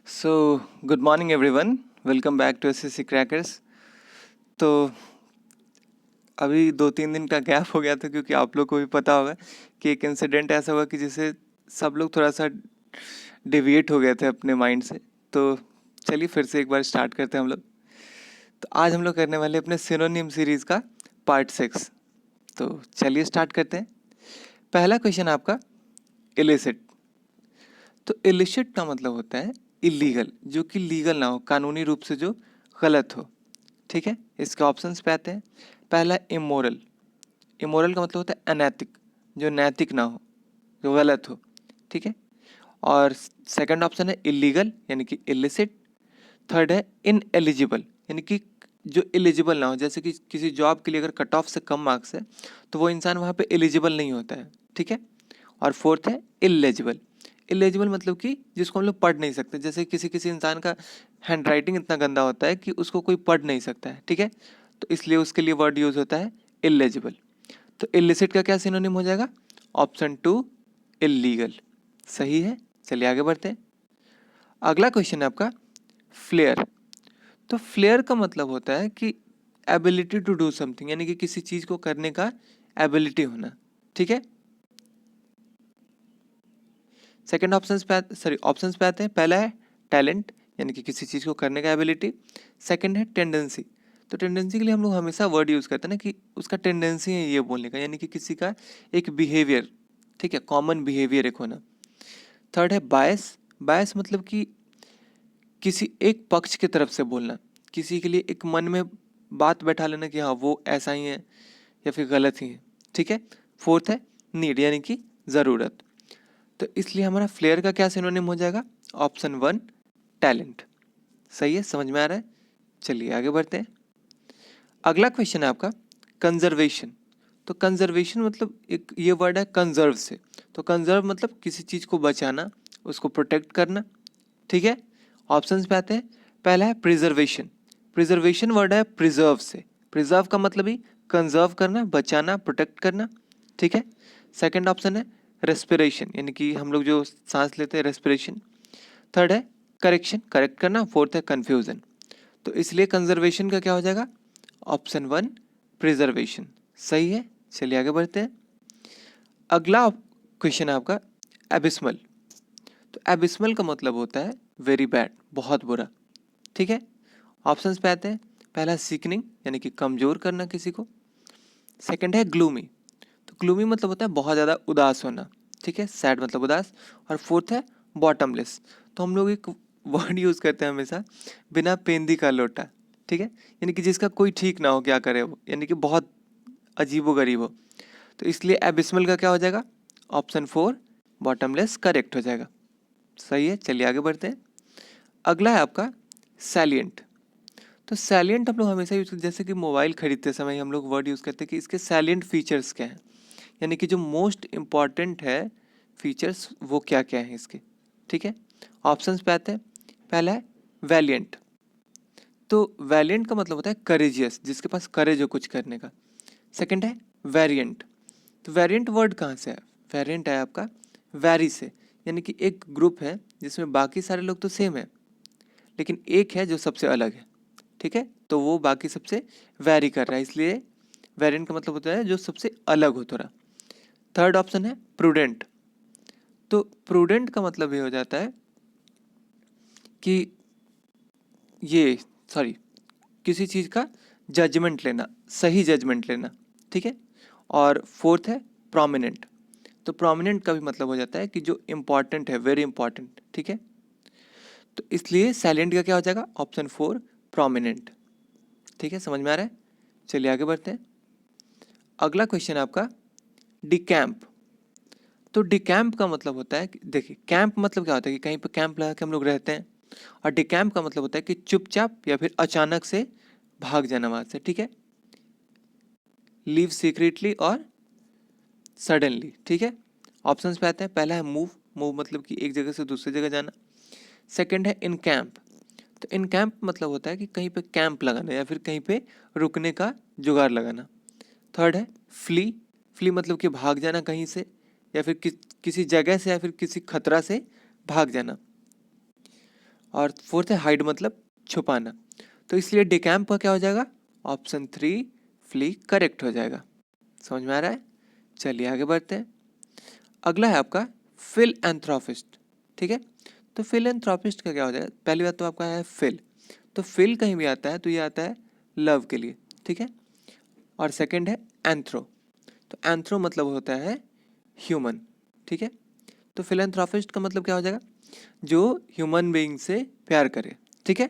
So good morning everyone, welcome back to SSC crackers. तो अभी 2-3 दिन का गैप हो गया था क्योंकि आप लोग को भी पता होगा कि एक इंसिडेंट ऐसा हुआ कि जिससे सब लोग थोड़ा सा डिविएट हो गए थे अपने माइंड से। तो चलिए फिर से एक बार स्टार्ट करते हैं हम लोग। तो आज हम लोग करने वाले अपने सिनोनिम सीरीज़ का पार्ट 6। तो चलिए स्टार्ट करते हैं। पहला क्वेश्चन आपका इलिसिट। तो इलिसिट का मतलब होता है इलीगल, जो कि लीगल ना हो, कानूनी रूप से जो गलत हो। ठीक है, इसके ऑप्शंस पे आते हैं। पहला इमोरल। इमोरल का मतलब होता है अनैतिक, जो नैतिक ना हो, जो गलत हो। ठीक है। और सेकंड ऑप्शन है इलीगल यानी कि इलिसिट। थर्ड है इनएलिजिबल यानी कि जो एलिजिबल ना हो, जैसे कि किसी जॉब के लिए अगर कट ऑफ से कम मार्क्स है तो वो इंसान वहाँ पे एलिजिबल नहीं होता है। ठीक है। और फोर्थ है इलेजिबल। इलेजिबल मतलब कि जिसको हम लोग पढ़ नहीं सकते, जैसे किसी किसी इंसान का हैंड राइटिंग इतना गंदा होता है कि उसको कोई पढ़ नहीं सकता है। ठीक है, तो इसलिए उसके लिए वर्ड यूज होता है इलेजिबल। तो इलिसिट का क्या सिनोनिम हो जाएगा? Option 2 illegal. सही है। चलिए आगे बढ़ते हैं। अगला क्वेश्चन है आपका फ्लेयर। तो फ्लेयर का मतलब होता है कि एबिलिटी टू डू समथिंग, यानी कि किसी चीज को करने का एबिलिटी होना। ठीक है। सेकंड ऑप्शंस पे आते हैं। पहला है टैलेंट, यानी कि किसी चीज़ को करने का एबिलिटी। सेकंड है टेंडेंसी। तो टेंडेंसी के लिए हम लोग हमेशा वर्ड यूज़ करते हैं ना कि उसका टेंडेंसी है ये बोलने का, यानी कि किसी का एक बिहेवियर। ठीक है, कॉमन बिहेवियर एक होना। थर्ड है बायस। बायस मतलब कि किसी एक पक्ष की तरफ से बोलना, किसी के लिए एक मन में बात बैठा लेना कि हाँ वो ऐसा ही है या फिर गलत ही है। ठीक है। फोर्थ है नीड, यानी कि ज़रूरत। तो इसलिए हमारा फ्लेयर का क्या सिनोनिम हो जाएगा? Option 1 talent. सही है, समझ में आ रहा है। चलिए आगे बढ़ते हैं। अगला क्वेश्चन है आपका कंजर्वेशन। तो कंजर्वेशन मतलब एक ये वर्ड है कंजर्व से। तो कंजर्व मतलब किसी चीज़ को बचाना, उसको प्रोटेक्ट करना। ठीक है। ऑप्शंस पे आते हैं। पहला है प्रिजर्वेशन। प्रिजर्वेशन वर्ड है प्रिजर्व से। प्रिजर्व का मतलब ही कंजर्व करना, बचाना, प्रोटेक्ट करना। ठीक है। सेकंड ऑप्शन है रेस्पिरेशन, यानी कि हम लोग जो सांस लेते हैं, रेस्पिरेशन। थर्ड है करेक्शन, करेक्ट करना। फोर्थ है कन्फ्यूजन। तो इसलिए कंजर्वेशन का क्या हो जाएगा? Option 1 preservation. सही है। चलिए आगे बढ़ते हैं। अगला क्वेश्चन है आपका एबिस्मल। तो एबिस्मल का मतलब होता है वेरी बैड, बहुत बुरा। ठीक है। ऑप्शंस पे आते हैं। पहला सीकनिंग, यानी कि कमजोर करना किसी को। सेकंड है ग्लूमी। तो ग्लूमी मतलब होता है बहुत ज़्यादा उदास होना। ठीक है, सैड मतलब उदास। और फोर्थ है बॉटमलेस। तो हम लोग एक वर्ड यूज़ करते हैं हमेशा, बिना पेंदी का लोटा। ठीक है, यानी कि जिसका कोई ठीक ना हो क्या करे वो, यानी कि बहुत अजीबो गरीब हो। तो इसलिए एबिस्मल का क्या हो जाएगा? ऑप्शन 4 बॉटमलेस करेक्ट हो जाएगा। सही है। चलिए आगे बढ़ते हैं। अगला है आपका सैलिएंट। तो सैलिएंट हम लोग हमेशा यूज, जैसे कि मोबाइल खरीदते समय हम लोग वर्ड यूज़ करते हैं कि इसके सैलिएंट फीचर्स क्या हैं, यानी कि जो मोस्ट इम्पॉर्टेंट है फीचर्स वो क्या क्या हैं इसके। ठीक है। ऑप्शंस पे आते हैं। पहला है वैलिएंट। तो वैलिएंट का मतलब होता है करेजियस, जिसके पास करेज हो कुछ करने का। सेकंड है वेरिएंट। तो वेरिएंट वर्ड कहाँ से है? वेरिएंट है आपका वैरी से, यानी कि एक ग्रुप है जिसमें बाकी सारे लोग तो सेम है लेकिन एक है जो सबसे अलग है। ठीक है, तो वो बाकी सबसे वैरी कर रहा है, इसलिए वेरिएंट का मतलब होता है जो सबसे अलग हो थोड़ा। थर्ड ऑप्शन है प्रूडेंट। तो प्रूडेंट का मतलब ये हो जाता है कि ये सॉरी किसी चीज़ का जजमेंट लेना, सही जजमेंट लेना। ठीक है। और फोर्थ है प्रोमिनेंट। तो प्रोमिनेंट का भी मतलब हो जाता है कि जो इम्पॉर्टेंट है, वेरी इंपॉर्टेंट। ठीक है, तो इसलिए साइलेंट का क्या हो जाएगा? Option 4 prominent. ठीक है, समझ में आ रहा है। चलिए आगे बढ़ते हैं। अगला क्वेश्चन है आपका डिकैम्प। तो डिकैम्प का मतलब होता है कि देखिए, कैंप मतलब क्या होता है कि कहीं पे कैंप लगा के हम लोग रहते हैं। और डिकैम्प का मतलब होता है कि चुपचाप या फिर अचानक से भाग जाना वहां से। ठीक है, लीव सीक्रेटली और सडनली। ठीक है। ऑप्शंस पे आते हैं। पहला है मूव। मूव मतलब कि एक जगह से दूसरी जगह जाना। सेकंड है इन कैंप। तो इन कैंप मतलब होता है कि कहीं पे कैंप लगाना या फिर कहीं पे रुकने का जुगाड़ लगाना। थर्ड है फ्ली। फ्ली मतलब कि भाग जाना कहीं से या फिर किसी जगह से या फिर किसी खतरा से भाग जाना। और फोर्थ है हाइड मतलब छुपाना। तो इसलिए डिकैम्प का क्या हो जाएगा, ऑप्शन 3 फ्ली करेक्ट हो जाएगा। समझ में आ रहा है? चलिए आगे बढ़ते हैं। अगला है आपका फिलएंथ्रोपिस्ट। ठीक है, तो फिलएंथ्रोपिस्ट का क्या हो जाएगा, पहली बात तो आपका है फिल, तो फिल कहीं भी आता है तो ये आता है लव के लिए। ठीक है, और सेकंड है एंथ्रो, तो एंथ्रो मतलब होता है ह्यूमन। ठीक है, तो फिलएंथ्रोपिस्ट का मतलब क्या हो जाएगा, जो ह्यूमन बीइंग से प्यार करे। ठीक है,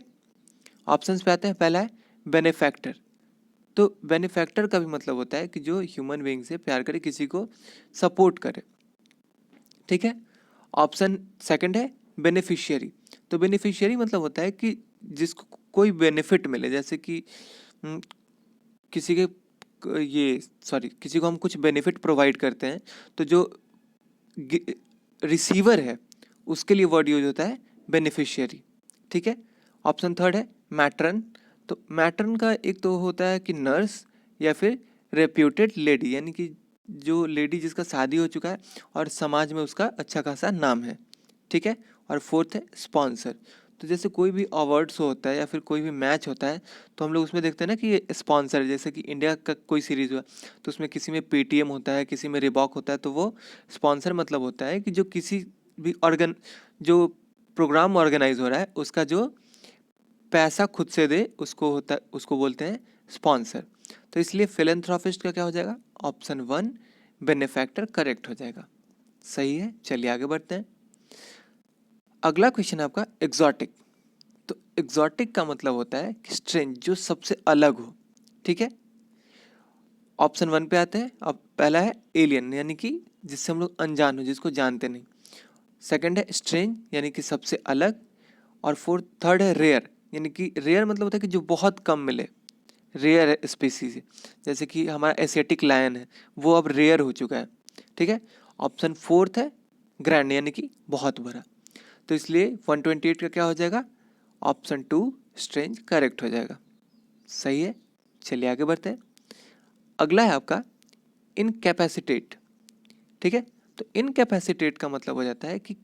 ऑप्शंस पे आते हैं। पहला है बेनिफैक्टर, तो बेनिफैक्टर का भी मतलब होता है कि जो ह्यूमन बीइंग से प्यार करे, किसी को सपोर्ट करे। ठीक है, ऑप्शन सेकंड है बेनिफिशियरी, तो बेनिफिशियरी मतलब होता है कि जिसको कोई बेनिफिट मिले, जैसे कि हम्म, किसी के ये सॉरी किसी को हम कुछ बेनिफिट प्रोवाइड करते हैं, तो जो रिसीवर है उसके लिए वर्ड यूज होता है बेनिफिशियरी। ठीक है, ऑप्शन थर्ड है मैट्रन, तो मैट्रन का एक तो होता है कि नर्स या फिर रेप्यूटेड लेडी, यानी कि जो लेडी जिसका शादी हो चुका है और समाज में उसका अच्छा खासा नाम है। ठीक है, और फोर्थ है स्पॉन्सर, तो जैसे कोई भी अवार्ड्स होता है या फिर कोई भी मैच होता है तो हम लोग उसमें देखते हैं ना कि ये स्पॉन्सर, जैसे कि इंडिया का कोई सीरीज हुआ तो उसमें किसी में पेटीएम होता है, किसी में रिबॉक होता है, तो वो स्पॉन्सर मतलब होता है कि जो किसी भी जो प्रोग्राम ऑर्गेनाइज हो रहा है उसका जो पैसा खुद से दे उसको होता है, उसको बोलते हैं स्पॉन्सर। तो इसलिए फिलैंथ्रोपिस्ट का क्या हो जाएगा, ऑप्शन 1 बेनिफैक्टर करेक्ट हो जाएगा। सही है, चलिए आगे बढ़ते हैं। अगला क्वेश्चन है आपका एग्जॉटिक, तो एग्जॉटिक का मतलब होता है कि स्ट्रेंज, जो सबसे अलग हो। ठीक है, ऑप्शन 1 पे आते हैं। अब पहला है एलियन, यानी कि जिससे हम लोग अनजान हो, जिसको जानते नहीं। सेकंड है स्ट्रेंज, यानी कि सबसे अलग। और फोर्थ थर्ड है रेयर, यानी कि रेयर मतलब होता है कि जो बहुत कम मिले, रेयर स्पीसीज, जैसे कि हमारा एशियाटिक लायन है वो अब रेयर हो चुका है। ठीक है, ऑप्शन फोर्थ है ग्रैंड, यानी कि बहुत बड़ा, तो इसलिए 128 का क्या हो जाएगा, ऑप्शन 2 स्ट्रेंज करेक्ट हो जाएगा। सही है, चलिए आगे बढ़ते हैं। अगला है आपका इनकैपेसिटेट। ठीक है, तो इनकैपेसिटेट का मतलब हो जाता है कि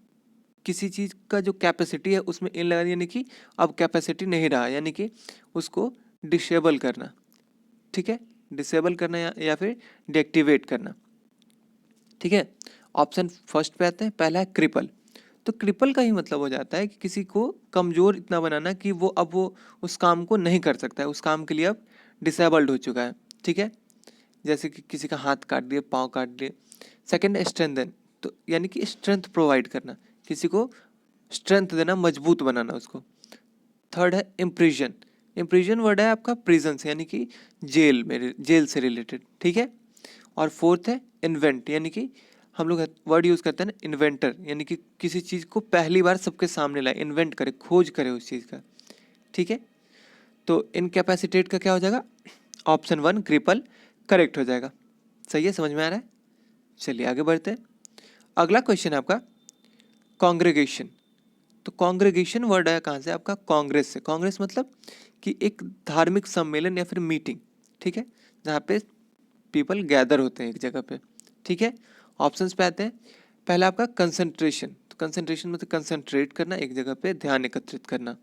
किसी चीज़ का जो कैपेसिटी है उसमें इन लगा, यानी कि अब कैपेसिटी नहीं रहा, यानी कि उसको डिसेबल करना। ठीक है, डिसेबल करना या फिर डीएक्टिवेट करना। ठीक है, ऑप्शन फर्स्ट पे आते हैं। पहला है क्रिपल, तो क्रिपल का ही मतलब हो जाता है कि किसी को कमज़ोर इतना बनाना कि वो उस काम को नहीं कर सकता है, उस काम के लिए अब डिसेबल्ड हो चुका है। ठीक है, जैसे कि किसी का हाथ काट दिए, पाँव काट दिए। सेकेंड है स्ट्रेंथन, तो यानी कि स्ट्रेंथ प्रोवाइड करना, किसी को स्ट्रेंथ देना, मजबूत बनाना उसको। थर्ड है इम्प्रिजन, इम्प्रिजन वर्ड है आपका प्रिजन से, यानी कि जेल में, जेल से रिलेटेड। ठीक है, और फोर्थ है इन्वेंट, यानी कि हम लोग वर्ड यूज़ करते हैं ना इन्वेंटर, यानी कि किसी चीज़ को पहली बार सबके सामने लाए, इन्वेंट करे, खोज करे उस चीज़ का। ठीक है, तो इनकैपेसिटेट का क्या हो जाएगा, ऑप्शन 1 क्रिपल करेक्ट हो जाएगा। सही है, समझ में आ रहा है? चलिए आगे बढ़ते हैं। अगला क्वेश्चन है आपका कॉन्ग्रेगेशन, तो कॉन्ग्रेगेशन वर्ड है कहाँ से, आपका कांग्रेस से। कांग्रेस मतलब कि एक धार्मिक सम्मेलन या फिर मीटिंग। ठीक है, जहाँ पे पीपल गैदर होते हैं एक जगह पे। ठीक है, ऑप्शंस पे आते हैं। पहला आपका कंसंट्रेशन, तो कंसंट्रेशन मतलब कंसंट्रेट करना, एक जगह पे ध्यान एकत्रित करना।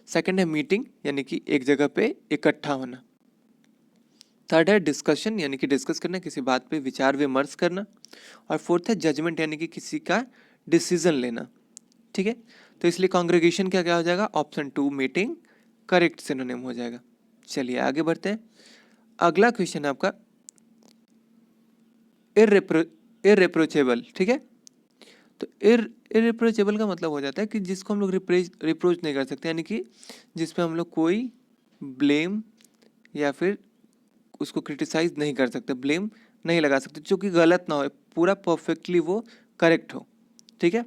सेकंड है मीटिंग, यानी कि एक जगह पे इकट्ठा होना। थर्ड है डिस्कशन, यानी कि डिस्कस करना, किसी बात पे विचार विमर्श करना। और फोर्थ है जजमेंट, यानी कि किसी का डिसीजन लेना। ठीक है, तो इसलिए कॉन्ग्रेगेशन क्या क्या हो जाएगा, ऑप्शन 2 मीटिंग करेक्ट सिनोनिम हो जाएगा। चलिए आगे बढ़ते हैं। अगला क्वेश्चन है आपका इररिप्रोचेबल। ठीक है, तो इररिप्रोचेबल का मतलब हो जाता है कि जिसको हम लोग रिप्रोच नहीं कर सकते, यानी कि जिस पे हम लोग कोई ब्लेम या फिर उसको क्रिटिसाइज नहीं कर सकते, ब्लेम नहीं लगा सकते, जो कि गलत ना हो, पूरा परफेक्टली वो करेक्ट हो। ठीक है,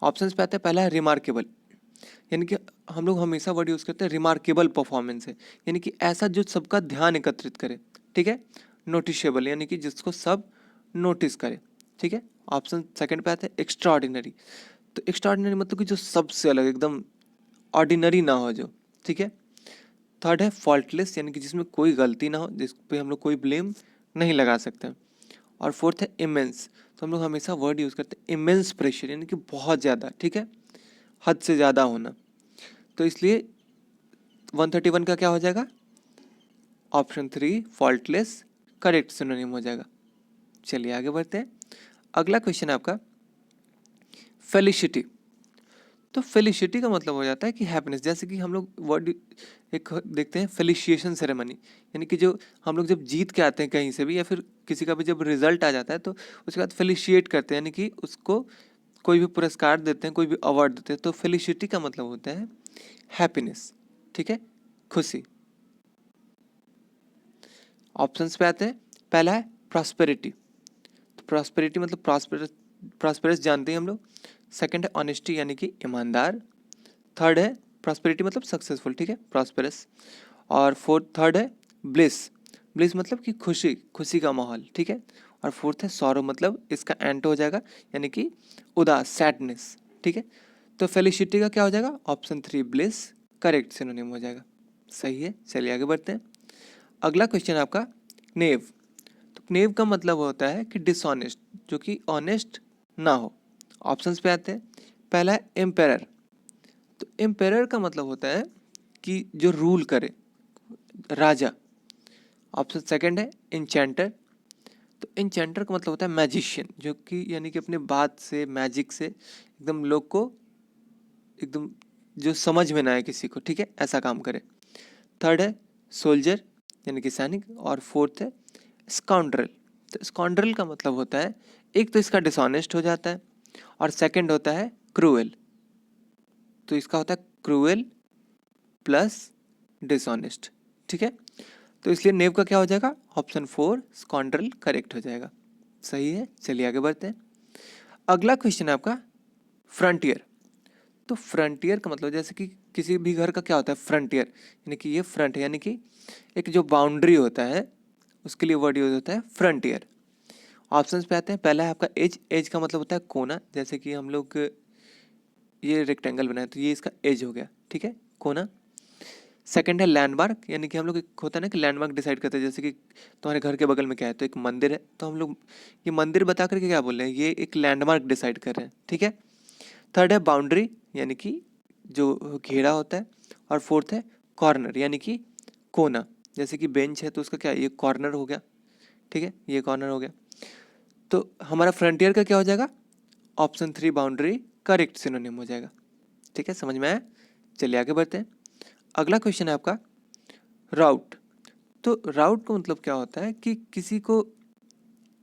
ऑप्शंस पे आता है। पहला है रिमार्केबल, यानी कि हम लोग हमेशा वर्ड यूज़ करते हैं रिमार्केबल परफॉर्मेंस है, यानी कि ऐसा जो सबका ध्यान एकत्रित करे। ठीक है, नोटिशेबल, यानी कि जिसको सब नोटिस करे। ठीक है, ऑप्शन सेकंड पे आते हैं एक्स्ट्राऑर्डिनरी, तो एक्स्ट्राऑर्डिनरी मतलब कि जो सबसे अलग, एकदम ऑर्डिनरी ना हो जो। ठीक है, थर्ड है फॉल्टलेस, यानी कि जिसमें कोई गलती ना हो, जिस पे हम लोग कोई ब्लेम नहीं लगा सकते। और फोर्थ है इमेंस, तो हम लोग हमेशा वर्ड यूज़ करते हैं इमेंस प्रेशर, यानी कि बहुत ज़्यादा। ठीक है, हद से ज़्यादा होना। तो इसलिए 131 का क्या हो जाएगा, ऑप्शन 3 फॉल्टलेस करेक्ट सिनोनिम हो जाएगा। चलिए आगे बढ़ते हैं। अगला क्वेश्चन है आपका फेलिसिटी। तो फेलिसिटी का मतलब हो जाता है कि हैप्पीनेस। जैसे कि हम लोग वर्ड एक देखते हैं फेलिसिएशन सेरेमनी, यानी कि जो हम लोग जब जीत के आते हैं कहीं से भी या फिर किसी का भी जब रिजल्ट आ जाता है तो उसके बाद फेलिशिएट करते हैं, यानी कि उसको कोई भी पुरस्कार देते हैं, कोई भी अवार्ड देते हैं। तो फेलिसिटी का मतलब होता है हैप्पीनेस, ठीक है, खुशी। ऑप्शंस पे आते हैं। पहला है प्रॉस्पेरिटी। तो प्रॉस्पेरिटी मतलब प्रॉस्पेरस जानते हैं हम लोग। सेकंड है ऑनेस्टी यानी कि ईमानदार। थर्ड है प्रॉस्पेरिटी मतलब सक्सेसफुल, ठीक है, प्रॉस्पेरस। और थर्ड है ब्लिस। ब्लिस मतलब कि खुशी, खुशी का माहौल, ठीक है। और फोर्थ है सॉरो, मतलब इसका एंट हो जाएगा यानी कि उदास, सैडनेस, ठीक है। तो फेलिसिटी का क्या हो जाएगा, ऑप्शन 3 ब्लिस करेक्ट सिनोनिम हो जाएगा। सही है, चलिए आगे बढ़ते हैं। अगला क्वेश्चन है आपका नेव। तो नेव का मतलब होता है कि डिसऑनेस्ट, जो कि ऑनेस्ट ना हो। ऑप्शंस पे आते हैं। पहला है एम्पेरर। तो एम्पेरर का मतलब होता है कि जो रूल करे, राजा। ऑप्शन सेकंड है इंचेंटर। तो इंचेंटर का मतलब होता है मैजिशियन, जो कि यानी कि अपने बात से, मैजिक से एकदम लोग को एकदम जो समझ में ना आए किसी को, ठीक है, ऐसा काम करे। थर्ड है सोल्जर यानी कि सैनिक। और फोर्थ है स्काउंड्रल। तो स्काउंड्रल का मतलब होता है, एक तो इसका डिसऑनेस्ट हो जाता है और सेकंड होता है क्रूएल। तो इसका होता है क्रूएल प्लस डिसऑनेस्ट, ठीक है। तो इसलिए नेव का क्या हो जाएगा, ऑप्शन 4 स्काउंड्रल करेक्ट हो जाएगा। सही है, चलिए आगे बढ़ते हैं। अगला क्वेश्चन है आपका फ्रंटियर। तो फ्रंटियर का मतलब जैसे कि किसी भी घर का क्या होता है, फ्रंटियर, यानी कि ये फ्रंट है, यानी कि एक जो बाउंड्री होता है उसके लिए वर्ड यूज होता है फ्रंटियर। ऑप्शंस पे आते हैं। पहला है आपका एज। एज का मतलब होता है कोना। जैसे कि हम लोग ये रेक्टेंगल बनाए तो ये इसका एज हो गया, ठीक है, कोना। सेकंड है लैंडमार्क, यानी कि हम लोग एक होता है ना कि लैंडमार्क डिसाइड करते हैं। जैसे कि तुम्हारे घर के बगल में क्या है, तो एक मंदिर है, तो हम लोग ये मंदिर बता करके क्या बोल रहे हैं, ये एक लैंडमार्क डिसाइड कर रहे हैं, ठीक है। थर्ड है बाउंड्री, यानी कि जो घेरा होता है। और फोर्थ है कॉर्नर, यानी कि कोना। जैसे कि बेंच है तो उसका क्या है, ये कॉर्नर हो गया, ठीक है, ये कॉर्नर हो गया। तो हमारा फ्रंटियर का क्या हो जाएगा, ऑप्शन 3 बाउंड्री करेक्ट सिनोनिम हो जाएगा। ठीक है, समझ में आया। चलिए आगे बढ़ते हैं। अगला क्वेश्चन है आपका राउट। तो राउट का मतलब क्या होता है कि किसी को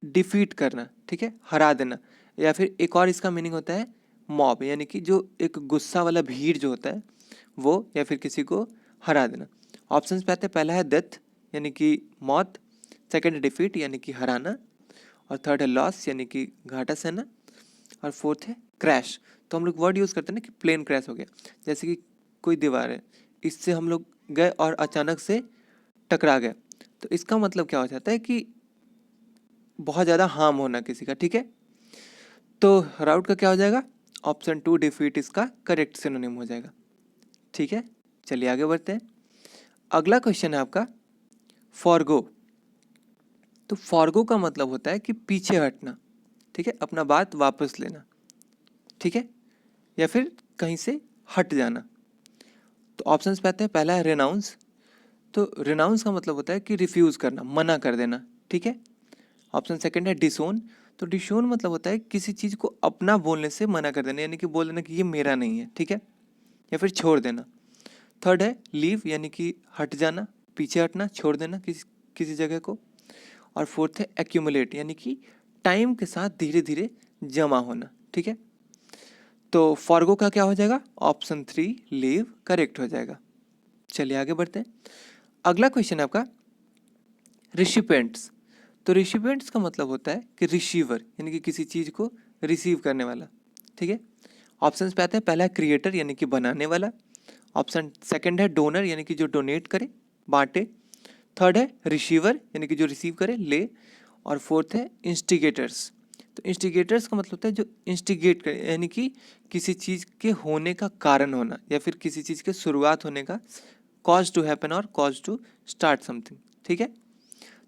डिफीट करना, ठीक है, हरा देना। या फिर एक और इसका मीनिंग होता है मॉब, यानी कि जो एक गुस्सा वाला भीड़ जो होता है वो, या फिर किसी को हरा देना। ऑप्शंस पे आते हैं। पहला है डेथ यानी कि मौत। सेकंड है डिफीट यानी कि हराना। और थर्ड है लॉस यानी कि घाटा सहना। और फोर्थ है क्रैश। तो हम लोग वर्ड यूज़ करते हैं ना कि प्लेन क्रैश हो गया। जैसे कि कोई दीवार है, इससे हम लोग गए और अचानक से टकरा गए, तो इसका मतलब क्या हो जाता है कि बहुत ज़्यादा हार्म होना किसी का, ठीक है। तो राउट का क्या हो जाएगा, ऑप्शन 2 डिफीट इसका करेक्ट सिनोनिम हो जाएगा। ठीक है, चलिए आगे बढ़ते हैं। अगला क्वेश्चन है आपका फॉरगो। तो फॉरगो का मतलब होता है कि पीछे हटना, ठीक है, अपना बात वापस लेना, ठीक है, या फिर कहीं से हट जाना। तो ऑप्शंस पे आते हैं। पहला है रेनाउंस। तो रेनाउंस का मतलब होता है कि रिफ्यूज़ करना, मना कर देना, ठीक है। ऑप्शन सेकंड है डिसोन। तो डिसोन मतलब होता है किसी चीज़ को अपना बोलने से मना कर देना, यानी कि बोल देना कि ये मेरा नहीं है, ठीक है, या फिर छोड़ देना। थर्ड है लीव, यानी कि हट जाना, पीछे हटना, छोड़ देना किसी किसी जगह को। और फोर्थ है एक्यूमुलेट, यानी कि टाइम के साथ धीरे धीरे जमा होना, ठीक है। तो फॉरगो का क्या हो जाएगा, ऑप्शन 3 लीव करेक्ट हो जाएगा। चलिए आगे बढ़ते हैं। अगला क्वेश्चन है आपका रिसिपेंट्स। तो रिसिपेंट्स का मतलब होता है कि रिसीवर, यानी कि किसी चीज़ को रिसीव करने वाला, ठीक है। ऑप्शंस पे आते हैं। पहला है क्रिएटर, यानी कि बनाने वाला। ऑप्शन सेकंड है डोनर, यानी कि जो डोनेट करे, बांटे। थर्ड है रिसीवर, यानी कि जो रिसीव करे, ले। और फोर्थ है इंस्टिगेटर्स। तो इंस्टिगेटर्स का मतलब होता है जो इंस्टिगेट करे, यानी कि किसी चीज़ के होने का कारण होना, या फिर किसी चीज़ के शुरुआत होने का, कॉज टू हैपन और कॉज टू स्टार्ट समथिंग, ठीक है।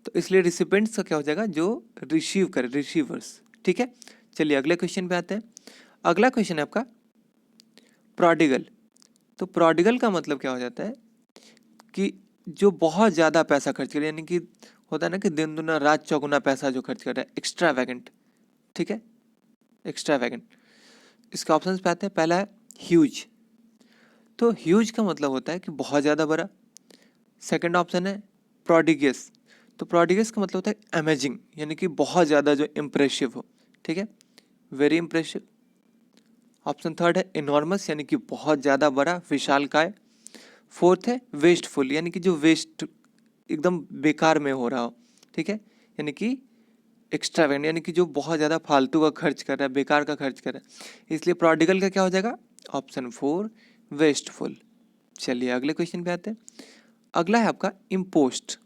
तो इसलिए रिसिपेंट्स का क्या हो जाएगा, जो रिसीव करे, रिसीवर्स, ठीक है। चलिए अगले क्वेश्चन पे आते हैं। अगला क्वेश्चन है आपका प्रोडिगल। तो प्रोडिगल का मतलब क्या हो जाता है कि जो बहुत ज़्यादा पैसा खर्च करे, यानी कि होता है ना कि दिन दुना रात चौगुना पैसा जो खर्च कर रहा है, एक्स्ट्रावैगेंट। ठीक है, एक्स्ट्रावैगेंट। इसके ऑप्शंस पे आते हैं। पहला है ह्यूज। तो ह्यूज का मतलब होता है कि बहुत ज़्यादा बड़ा। सेकंड ऑप्शन है प्रोडिगियस। तो प्रोडिगियस का मतलब होता है अमेजिंग, यानी कि बहुत ज़्यादा जो इम्प्रेसिव हो। ठीक है, वेरी इम्प्रेसिव। ऑप्शन थर्ड है इनॉर्मस, यानी कि बहुत ज़्यादा बड़ा, विशालकाय। फोर्थ है वेस्टफुल, यानी कि जो वेस्ट एकदम बेकार में हो रहा हो। ठीक है, यानी कि एक्स्ट्रावेंट, यानी कि जो बहुत ज़्यादा फालतू का खर्च कर रहा है, बेकार का खर्च कर रहा है। इसलिए प्रोडिगल का क्या हो जाएगा? Option 4 wasteful. चलिए अगले क्वेश्चन पे आते हैं। अगला है आपका इम्पोस्ट।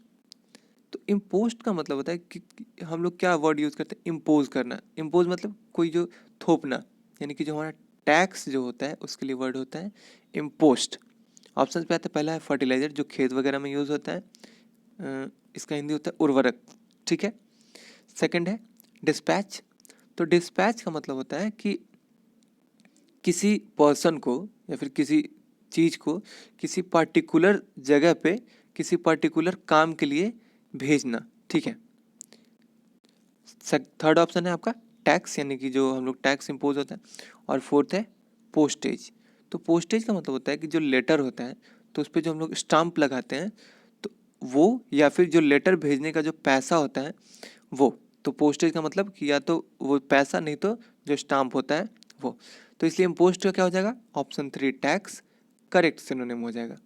तो इम्पोस्ट का मतलब होता है कि हम लोग क्या वर्ड यूज़ करते हैं? इम्पोज करना। इम्पोज मतलब कोई जो थोपना, यानी कि जो हमारा टैक्स जो होता है उसके लिए वर्ड होता है इम्पोस्ट। ऑप्शन पे आता है। पहला है फर्टिलाइजर, जो खेत वगैरह में यूज़ होता है, इसका हिंदी होता है उर्वरक। ठीक है। सेकंड है डिस्पैच। तो डिस्पैच का मतलब होता है कि किसी पर्सन को या फिर किसी चीज़ को किसी पर्टिकुलर जगह पे किसी पर्टिकुलर काम के लिए भेजना। ठीक है। थर्ड ऑप्शन है आपका टैक्स, यानी कि जो हम लोग टैक्स इम्पोज होता है। और फोर्थ है पोस्टेज। तो पोस्टेज का मतलब होता है कि जो लेटर होता है तो उस पर जो हम लोग स्टाम्प लगाते हैं तो वो, या फिर जो लेटर भेजने का जो पैसा होता है वो। तो पोस्टेज का मतलब कि या तो वो पैसा, नहीं तो जो स्टाम्प होता है वो। तो इसलिए इम्पोस्ट का क्या हो जाएगा? ऑप्शन 3 टैक्स करेक्ट सिनोनिम हो जाएगा।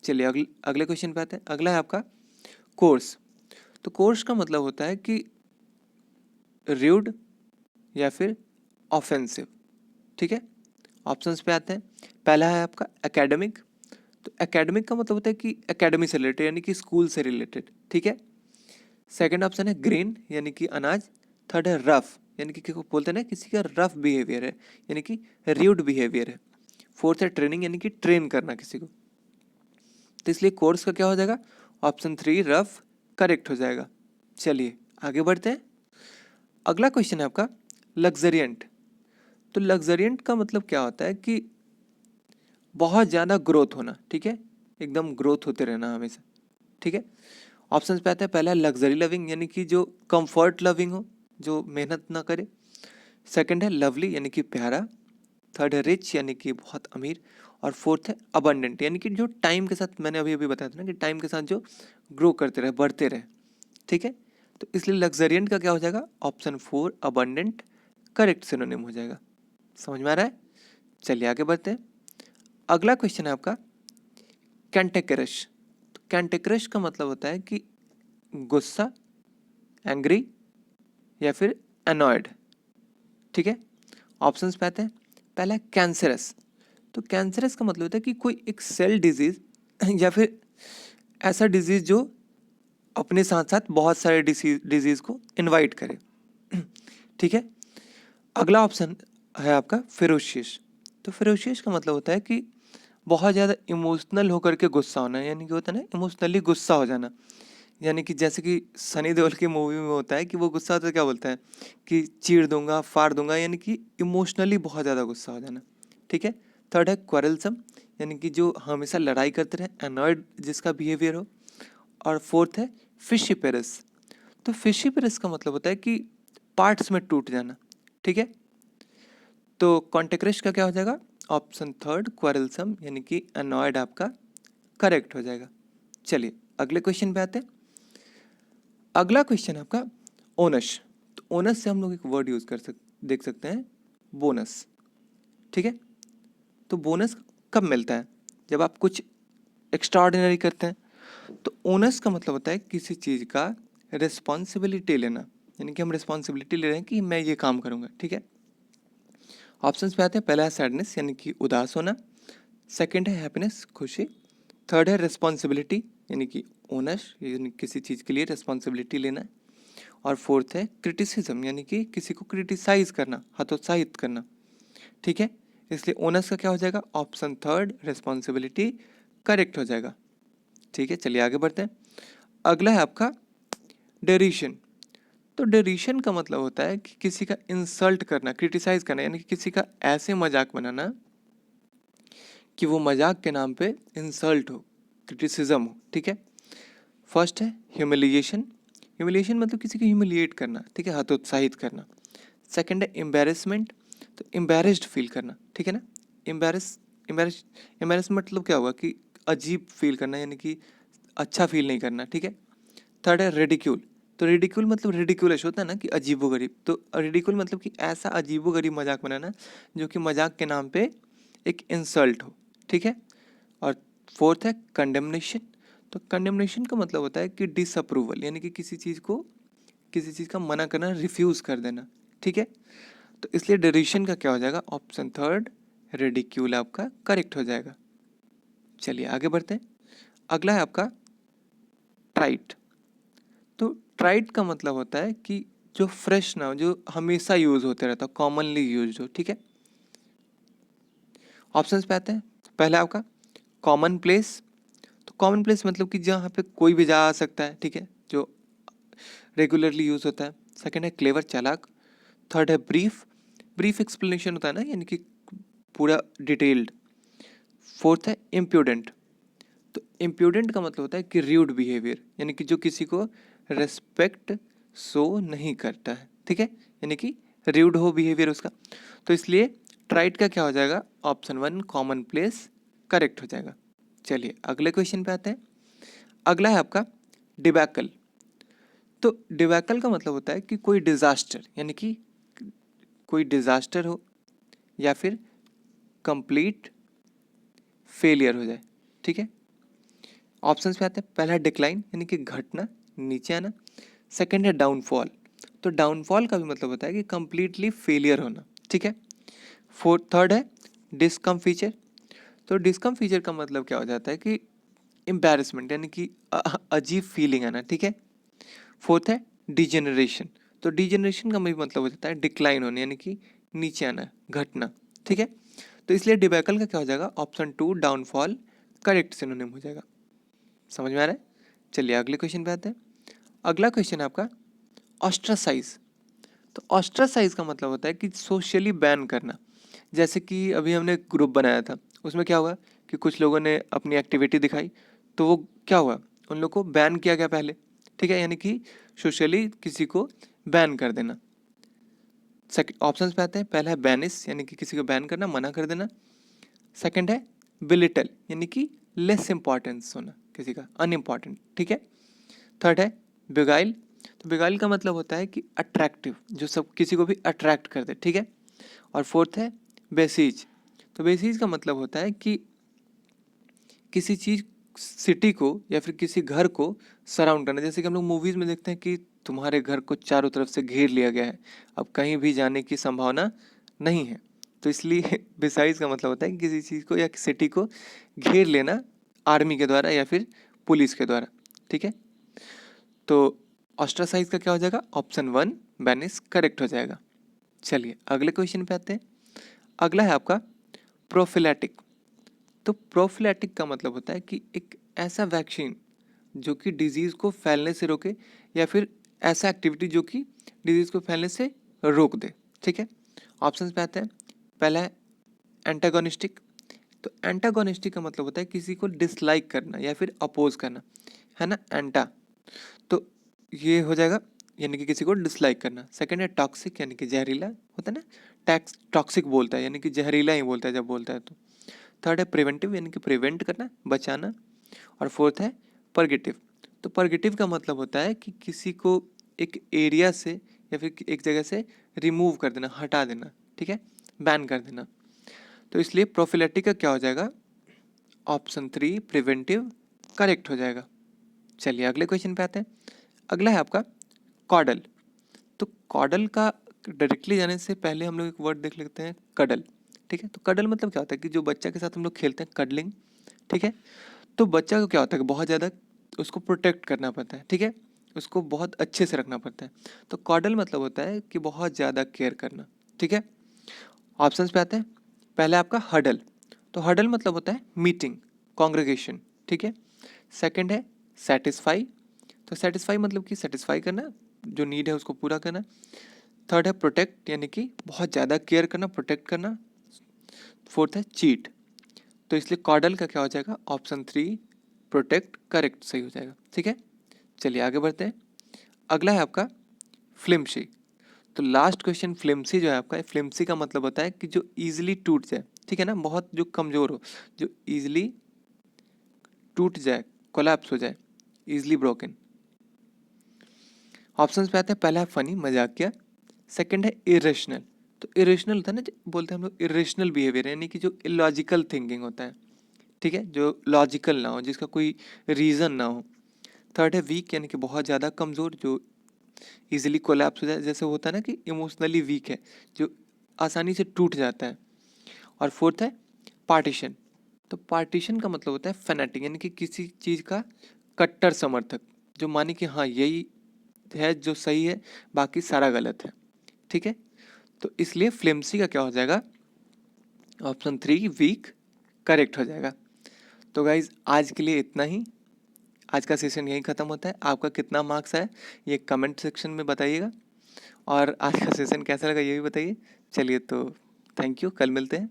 चलिए अगले क्वेश्चन पे आते हैं। अगला है आपका कोर्स। तो कोर्स का मतलब होता है कि र्यूड या फिर ऑफेंसिव। ठीक है। ऑप्शंस पे आते हैं। पहला है आपका एकेडमिक। तो एकेडमिक का मतलब होता है कि एकेडमी से रिलेटेड, यानी कि स्कूल से रिलेटेड। ठीक है। सेकंड ऑप्शन है ग्रीन, यानी कि अनाज। थर्ड है रफ, यानी कि किसी को बोलते हैं ना किसी का रफ बिहेवियर है, यानी कि र्यूड बिहेवियर है। फोर्थ है ट्रेनिंग, यानी कि ट्रेन करना किसी को। तो इसलिए कोर्स का क्या हो जाएगा? ऑप्शन 3 रफ करेक्ट हो जाएगा। चलिए आगे बढ़ते हैं। अगला क्वेश्चन है आपका लग्जरियंट। तो लग्जरियंट का मतलब क्या होता है कि बहुत ज़्यादा ग्रोथ होना। ठीक है, एकदम ग्रोथ होते रहना हमेशा। ठीक है। ऑप्शंस पे आता है। पहला है लग्जरी लविंग, यानी कि जो कंफर्ट लविंग हो, जो मेहनत ना करे। सेकंड है लवली, यानी कि प्यारा। थर्ड है रिच, यानी कि बहुत अमीर। और फोर्थ है अबंडेंट, यानी कि जो टाइम के साथ, मैंने अभी अभी बताया था ना कि टाइम के साथ जो ग्रो करते रहे, बढ़ते रहे। ठीक है। तो इसलिए लग्जरियंट का क्या हो जाएगा? ऑप्शन 4 अबंडेंट करेक्ट सिनोनिम हो जाएगा। समझ में आ रहा है? चलिए आगे बढ़ते हैं। अगला क्वेश्चन है आपका कैंटेक्रश। तो कैंटेक्रश का मतलब होता है कि गुस्सा, एंग्री या फिर एनॉयड। ठीक है। ऑप्शंस पे आते हैं। पहला है कैंसरस। तो कैंसरस का मतलब होता है कि कोई एक सेल डिजीज या फिर ऐसा डिजीज जो अपने साथ साथ बहुत सारे डिजीज को इनवाइट करे। ठीक है। अगला ऑप्शन है आपका फेरोशियस। तो फेरोशियस का मतलब होता है कि बहुत ज़्यादा इमोशनल होकर के गुस्सा होना, यानी कि होता है ना इमोशनली गुस्सा हो जाना। यानी कि जैसे कि सनी देओल की मूवी में होता है कि वो गुस्सा होता है, क्या बोलता है कि चीर दूंगा, फाड़ दूंगा, यानी कि इमोशनली बहुत ज़्यादा गुस्सा हो जाना। ठीक है। थर्ड है क्वारलसम, यानी कि जो हमेशा लड़ाई करते रहे, एनॉयड जिसका बिहेवियर हो। और फोर्थ है फिशिपेरस। तो फिशिपेरस का मतलब होता है कि पार्ट्स में टूट जाना। ठीक है। तो कॉन्टेक्रेश का क्या हो जाएगा? ऑप्शन थर्ड क्वारलसम, यानी कि एनॉयड आपका करेक्ट हो जाएगा। चलिए अगले क्वेश्चन पे आते हैं। अगला क्वेश्चन है आपका ओनस। तो ओनस से हम लोग एक वर्ड यूज देख सकते हैं, बोनस। ठीक है। तो बोनस कब मिलता है? जब आप कुछ एक्स्ट्राऑर्डिनरी करते हैं। तो ओनस का मतलब होता है किसी चीज़ का रिस्पॉन्सिबिलिटी लेना, यानी कि हम रिस्पॉन्सिबिलिटी ले रहे हैं कि मैं ये काम करूँगा। ठीक है। ऑप्शंस पे आते हैं। पहला है सैडनेस, यानी कि उदास होना। सेकंड है हैप्पीनेस, खुशी। थर्ड है रिस्पॉन्सिबिलिटी, यानी कि ओनस, यानी किसी चीज़ के लिए रिस्पॉन्सिबिलिटी लेना। और फोर्थ है क्रिटिसिज्म, यानी कि किसी को क्रिटिसाइज करना, हतोत्साहित करना। ठीक है। इसलिए ओनस का क्या हो जाएगा? ऑप्शन थर्ड रिस्पॉन्सिबिलिटी करेक्ट हो जाएगा। ठीक है। चलिए आगे बढ़ते हैं। अगला है आपका डेरिशन। तो डेरिशन का मतलब होता है कि किसी का इंसल्ट करना, क्रिटिसाइज करना, यानी कि किसी का ऐसे मजाक बनाना कि वो मजाक के नाम पे इंसल्ट हो, क्रिटिसिज्म हो, ठीक है। फर्स्ट है ह्यूमिलिएशन। ह्यूमिलिएशन मतलब किसी को ह्यूमिलिएट करना, ठीक है, हतोत्साहित करना। सेकंड है एम्बेरसमेंट, तो एम्बेरस्ड फील करना, ठीक है ना। एम्बेरस मतलब क्या हुआ कि अजीब फील करना, यानी कि अच्छा फील नहीं करना, ठीक है। थर्ड है रेडिक्यूल, तो रेडिक्यूल मतलब रेडिकुलस होता है ना कि अजीबोगरीब, तो रेडिक्यूल मतलब कि ऐसा अजीबोगरीब मजाक बनाना जो कि मजाक के नाम पे एक इंसल्ट हो, ठीक है। और फोर्थ है कंडेमनेशन, तो कंडेमनेशन का मतलब होता है कि डिसअप्रूवल, यानी कि किसी चीज़ का मना करना, रिफ्यूज कर देना, ठीक है। तो इसलिए डेरिशन का क्या हो जाएगा, ऑप्शन थर्ड रेडिक्यूल आपका करेक्ट हो जाएगा। चलिए आगे बढ़ते हैं। अगला है आपका ट्राइट। तो ट्राइट का मतलब होता है कि जो फ्रेश ना हो, जो हमेशा यूज होते रहता है, कॉमनली यूज हो, ठीक है। ऑप्शंस पे आते हैं। पहला आपका कॉमन प्लेस, तो कॉमन प्लेस मतलब कि जहाँ पे कोई भी जा आ सकता है, ठीक है, जो रेगुलरली यूज होता है। सेकंड है क्लेवर, चालाक। थर्ड है ब्रीफ, ब्रीफ एक्सप्लेनेशन होता है ना, यानी कि पूरा डिटेल्ड। फोर्थ है इम्प्यूडेंट, तो इम्प्यूडेंट का मतलब होता है कि र्यूड बिहेवियर, यानी कि जो किसी को रेस्पेक्ट शो नहीं करता है, ठीक है, यानी कि र्यूड हो बिहेवियर उसका। तो इसलिए ट्राइट का क्या हो जाएगा, option one common place correct हो जाएगा। चलिए अगले क्वेश्चन पे आते हैं। अगला है आपका डिबैकल। तो डिबैकल का मतलब होता है कि कोई डिजास्टर, यानी कि कोई डिजास्टर हो या फिर कंप्लीट फेलियर हो जाए, ठीक है। ऑप्शंस पे आते हैं। पहला है डिक्लाइन, यानी कि घटना, नीचे आना। सेकंड है डाउनफॉल, तो डाउनफॉल का भी मतलब होता है कि कंप्लीटली फेलियर होना, ठीक है। थर्ड है डिस्कम फीचर, तो डिस्कम फीचर का मतलब क्या हो जाता है कि एम्बैरेसमेंट, यानी कि अजीब फीलिंग आना, ठीक है। फोर्थ है डिजेनरेशन, तो डिजेनरेशन का भी मतलब हो जाता है डिक्लाइन होने, यानी कि नीचे आना, घटना, ठीक है। तो इसलिए डिबैकल का क्या हो जाएगा, option two downfall correct synonym हो जाएगा। समझ में आ रहा है। चलिए अगले क्वेश्चन पे आते हैं। अगला क्वेश्चन है आपका ऑस्ट्रासाइज। तो ऑस्ट्रासाइज का मतलब होता है कि सोशली बैन करना। जैसे कि अभी हमने एक ग्रुप बनाया था, उसमें क्या हुआ कि कुछ लोगों ने अपनी एक्टिविटी दिखाई, तो वो क्या हुआ, उन लोग को बैन किया गया पहले, ठीक है, यानी कि सोशली किसी को बैन कर देना। ऑप्शन पे आते हैं। पहला है बैनिस, यानी कि किसी को बैन करना, मना कर देना। सेकंड है बिलिटल, यानी कि लेस इंपॉर्टेंस होना किसी का, अनइम्पॉर्टेंट, ठीक है। थर्ड है बिगाइल, तो बिगाइल का मतलब होता है कि अट्रैक्टिव, जो सब किसी को भी अट्रैक्ट कर दे, ठीक है। और फोर्थ है बेसीज, तो बेसीज का मतलब होता है कि किसी चीज, सिटी को या फिर किसी घर को सराउंड करना। जैसे कि हम लोग मूवीज में देखते हैं कि तुम्हारे घर को चारों तरफ से घेर लिया गया है, अब कहीं भी जाने की संभावना नहीं है। तो इसलिए बेसाइज का मतलब होता है कि किसी चीज को या सिटी को घेर लेना आर्मी के द्वारा या फिर पुलिस के द्वारा, ठीक है। तो ऑस्ट्रासाइज का क्या हो जाएगा, ऑप्शन वन बैनिस करेक्ट हो जाएगा। चलिए अगले क्वेश्चन पे आते हैं। अगला है आपका प्रोफिलैटिक। तो प्रोफिलैटिक का मतलब होता है कि एक ऐसा वैक्सीन जो कि डिजीज को फैलने से रोके, या फिर ऐसा एक्टिविटी जो कि डिजीज को फैलने से रोक दे, ठीक है। ऑप्शंस पे आते हैं। पहला है एंटागोनिस्टिक, तो एंटागोनिस्टिक का मतलब होता है किसी को डिसलाइक करना या फिर अपोज करना, है ना, एंटा, तो ये हो जाएगा, यानी कि किसी को डिसलाइक करना। सेकंड है टॉक्सिक, यानी कि जहरीला होता है ना, टैक्स टॉक्सिक बोलता है, यानी कि जहरीला ही बोलता है जब बोलता है तो। थर्ड है प्रिवेंटिव, यानी कि प्रिवेंट करना, बचाना। और फोर्थ है परगेटिव, तो परगेटिव का मतलब होता है कि किसी को एक एरिया से या फिर एक जगह से रिमूव कर देना, हटा देना, ठीक है, बैन कर देना। तो इसलिए प्रोफिलेटिक का क्या हो जाएगा, ऑप्शन थ्री प्रिवेंटिव करेक्ट हो जाएगा। चलिए अगले क्वेश्चन पे आते हैं। अगला है आपका कॉडल। तो कॉडल का डायरेक्टली जाने से पहले हम लोग एक वर्ड देख लेते हैं, कडल, ठीक है। तो कडल मतलब क्या होता है कि जो बच्चा के साथ हम लोग खेलते हैं, कडलिंग, ठीक है। तो बच्चा को क्या होता है कि बहुत ज़्यादा उसको प्रोटेक्ट करना पड़ता है, ठीक है, उसको बहुत अच्छे से रखना पड़ता है। तो कॉडल मतलब होता है कि बहुत ज़्यादा केयर करना, ठीक है। ऑप्शंस पे आते हैं। पहले आपका हडल, तो हडल मतलब होता है मीटिंग, कॉन्ग्रेगेशन, ठीक है। सेकंड है सेटिस्फाई, तो सेटिस्फाई मतलब कि सेटिस्फाई करना, जो नीड है उसको पूरा करना। थर्ड है प्रोटेक्ट, यानी कि बहुत ज़्यादा केयर करना, प्रोटेक्ट करना। फोर्थ है चीट, तो इसलिए कॉडल का क्या हो जाएगा, ऑप्शन 3 प्रोटेक्ट करेक्ट सही हो जाएगा। ठीक है, चलिए आगे बढ़ते हैं। अगला है आपका फ्लिम्सी। तो लास्ट क्वेश्चन फ्लिम्सी जो है आपका, फ्लिम्सी का मतलब होता है कि जो इजीली टूट जाए, ठीक है ना, बहुत जो कमजोर हो, जो इजीली टूट जाए, कोलैप्स हो जाए, इजीली ब्रोकन। ऑप्शंस पे आते हैं, पहला है फनी, मजाकिया, सेकंड है इरेशनल। तो इरेशनल होता है ना, बोलते हैं हम लोग इरेशनल बिहेवियर, यानी कि जो इलॉजिकल थिंकिंग होता है, ठीक है, जो लॉजिकल ना हो, जिसका कोई रीज़न ना हो। थर्ड है वीक, यानी कि बहुत ज़्यादा कमज़ोर, जो इजीली कोलैप्स हो जाए, जैसे होता है ना कि इमोशनली वीक है, जो आसानी से टूट जाता है। और फोर्थ है पार्टीशन। तो पार्टीशन का मतलब होता है फैनेटिक, यानी कि किसी चीज़ का कट्टर समर्थक, जो माने कि हाँ यही है जो सही है, बाकी सारा गलत है। ठीक है, तो इसलिए फ्लिम्सी का क्या हो जाएगा, ऑप्शन 3 वीक करेक्ट हो जाएगा। तो गाइज आज के लिए इतना ही, आज का सेशन यहीं ख़त्म होता है। आपका कितना मार्क्स है ये कमेंट सेक्शन में बताइएगा, और आज का सेशन कैसा लगा ये भी बताइए। चलिए तो थैंक यू, कल मिलते हैं।